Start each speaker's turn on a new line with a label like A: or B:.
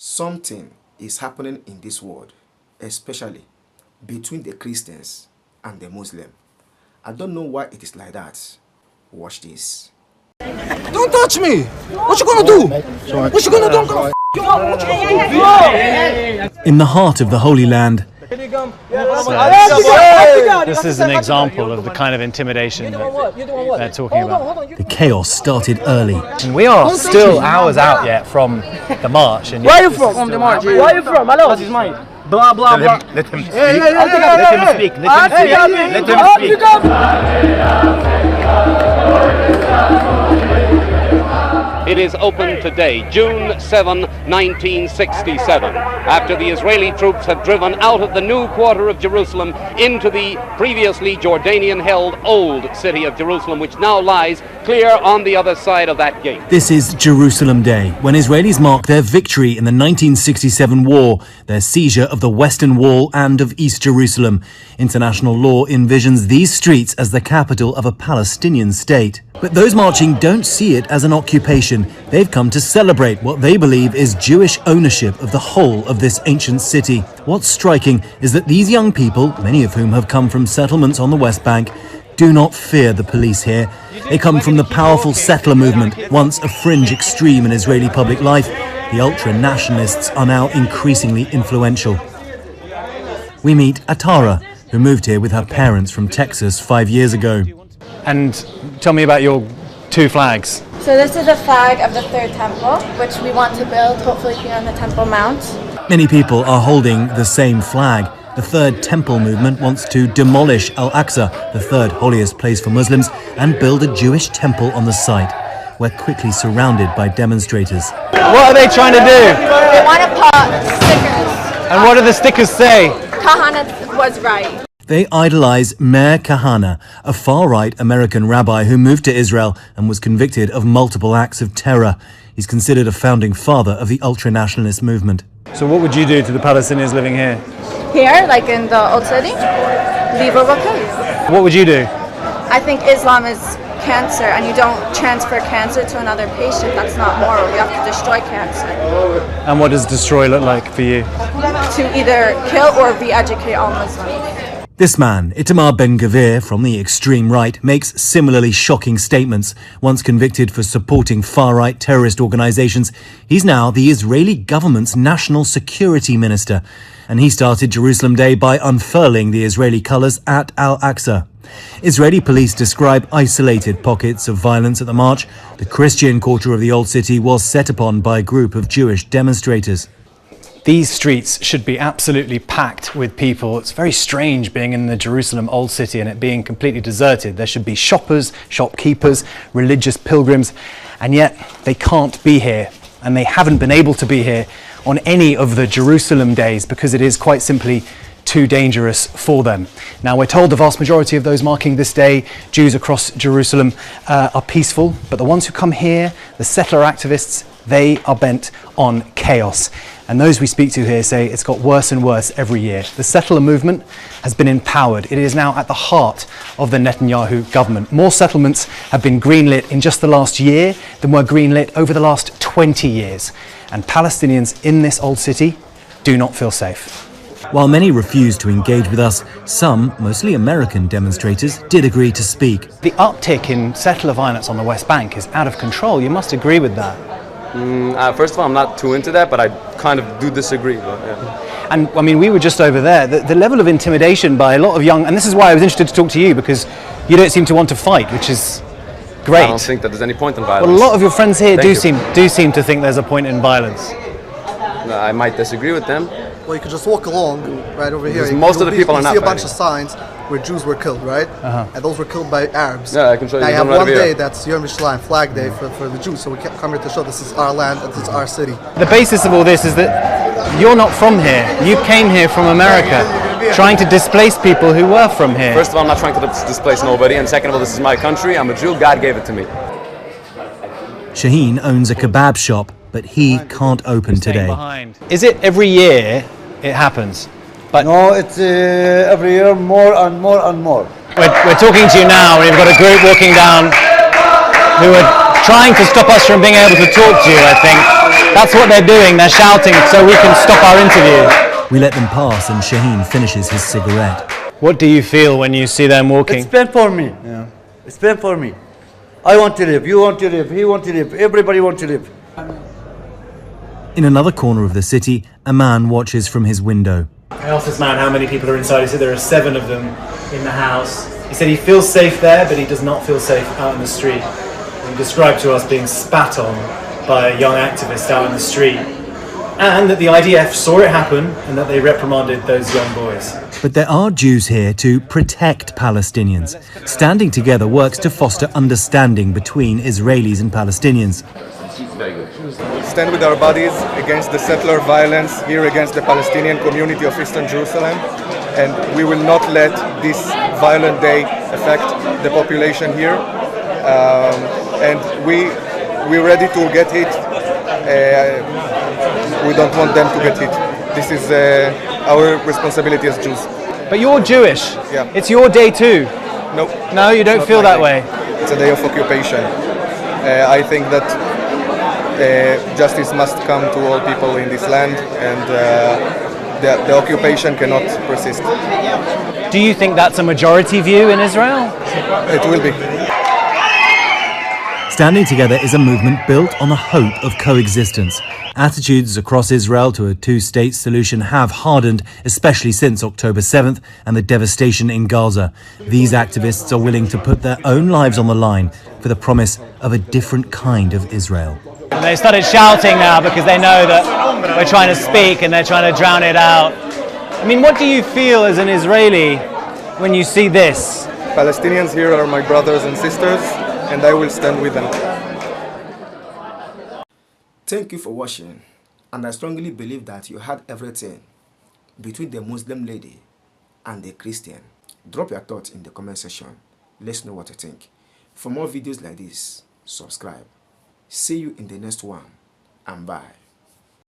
A: Something is happening in this world, especially between the Christians and the Muslim. I don't know why it is like that. Watch this.
B: Don't touch me! What you gonna do? What you gonna do?
C: In the heart of the Holy Land,
D: This is an example of the kind of intimidation that they're talking about.
C: the chaos started early.
D: And we are still hours out yet from the march. And
E: Where are you from the march? Where are you from? Hello. What's his mind? Blah blah blah.
D: Let him speak. Let him speak. Let him
F: It is open today, June 7, 1967, after the Israeli troops had driven out of the new quarter of Jerusalem into the previously Jordanian-held old city of Jerusalem, which now lies clear on the other side of that gate.
C: This is Jerusalem Day, when Israelis mark their victory in the 1967 war, their seizure of the Western Wall and of East Jerusalem. International law envisions these streets as the capital of a Palestinian state. But those marching don't see it as an occupation. They've come to celebrate what they believe is Jewish ownership of the whole of this ancient city. What's striking is that these young people, many of whom have come from settlements on the West Bank, do not fear the police here. They come from the powerful settler movement, once a fringe extreme in Israeli public life. The ultra-nationalists are now increasingly influential. We meet Atara, who moved here with her parents from Texas 5 years ago.
D: And tell me about your two flags.
G: So this is a flag of the third temple, which we want to build, hopefully here on the Temple Mount.
C: Many people are holding the same flag. The Third Temple movement wants to demolish Al-Aqsa, the third holiest place for Muslims, and build a Jewish temple on the site. We're quickly surrounded by demonstrators.
D: What are they trying to do?
G: They want to put stickers.
D: And what do the stickers say?
G: Kahana was right.
C: They idolize Meir Kahana, a far-right American rabbi who moved to Israel and was convicted of multiple acts of terror. He's considered a founding father of the ultra-nationalist movement.
D: So what would you do to the Palestinians living here?
G: Here, like in the old city, leave a
D: What would you do?
G: I think Islam is cancer, and you don't transfer cancer to another patient. That's not moral. You have to destroy cancer.
D: And what does destroy look like for you?
G: To either kill or re-educate all Muslims.
C: This man, Itamar Ben-Gvir, from the extreme right, makes similarly shocking statements. Once convicted for supporting far-right terrorist organizations, he's now the Israeli government's national security minister. And he started Jerusalem Day by unfurling the Israeli colors at Al-Aqsa. Israeli police describe isolated pockets of violence at the march. The Christian quarter of the old city was set upon by a group of Jewish demonstrators.
D: These streets should be absolutely packed with people. It's very strange being in the Jerusalem Old City and it being completely deserted. There should be shoppers, shopkeepers, religious pilgrims, and yet they can't be here. And they haven't been able to be here on any of the Jerusalem days because it is quite simply too dangerous for them. Now, we're told the vast majority of those marking this day, Jews across Jerusalem, are peaceful, but the ones who come here, the settler activists, they are bent on chaos. And those we speak to here say it's got worse and worse every year. The settler movement has been empowered. It is now at the heart of the Netanyahu government. More settlements have been greenlit in just the last year than were greenlit over the last 20 years. And Palestinians in this old city do not feel safe.
C: While many refused to engage with us, some, mostly American demonstrators, did agree to speak.
D: The uptick in settler violence on the West Bank is out of control. You must agree with that.
H: First of all, I'm not too into that, but I kind of do disagree. But, yeah.
D: And I mean, we were just over there. The level of intimidation by a lot of young, and this is why I was interested to talk to you, because you don't seem to want to fight, which is great.
H: I don't think that there's any point in violence.
D: Well, a lot of your friends here do seem to think there's a point in violence.
H: I might disagree with them.
B: Well, you could just walk along right over here.
H: Most of the people are not
B: see a bunch
H: fighting.
B: of signs where Jews were killed, right? And those were killed by Arabs.
H: Yeah, I can show you.
B: Now you
H: them
B: have
H: right
B: one
H: over
B: day
H: here.
B: that's Yom Yerushalayim, Flag Day for the Jews. So we come here to show this is our land and this is our city.
D: The basis of all this is that you're not from here. You came here from America, trying to displace people who were from here.
H: First of all, I'm not trying to displace nobody, and second of all, this is my country. I'm a Jew. God gave it to me.
C: Shaheen owns a kebab shop, but he can't open today.
D: Is it every year it happens? But
I: no, it's every year more and more and more.
D: We're talking to you now, and you've got a group walking down who are trying to stop us from being able to talk to you, I think. That's what they're doing. They're shouting so we can stop our interview.
C: We let them pass and Shaheen finishes his cigarette.
D: What do you feel when you see them walking?
I: It's pain for me. Yeah. It's pain for me. I want to live. You want to live. He want to live. Everybody want to live.
C: In another corner of the city, a man watches from his window.
D: I asked this man how many people are inside. He said there are 7 of them in the house. He said he feels safe there, but he does not feel safe out in the street. He described to us being spat on by a young activist out in the street, and that the IDF saw it happen and that they reprimanded those young boys.
C: But there are Jews here to protect Palestinians. Standing together works to foster understanding between Israelis and Palestinians.
J: Stand with our bodies against the settler violence here against the Palestinian community of Eastern Jerusalem, and we will not let this violent day affect the population here. And we're ready to get hit. We don't want them to get hit. This is our responsibility as Jews.
D: But you're Jewish.
J: Yeah.
D: It's your day too. No, you don't feel that way.
J: It's a day of occupation. I think that justice must come to all people in this land, and the occupation cannot persist.
D: Do you think that's a majority view in Israel?
J: It will be.
C: Standing together is a movement built on the hope of coexistence. Attitudes across Israel to a two-state solution have hardened, especially since October 7th and the devastation in Gaza. These activists are willing to put their own lives on the line for the promise of a different kind of Israel.
D: And they started shouting now because they know that we're trying to speak and they're trying to drown it out. I mean, what do you feel as an Israeli when you see this?
J: Palestinians here are my brothers and sisters, and I will stand with them.
A: Thank you for watching, and I strongly believe that you had everything between the Muslim lady and the Christian. Drop your thoughts in the comment section. Let's know what you think. For more videos like this, subscribe. See you in the next one, and bye.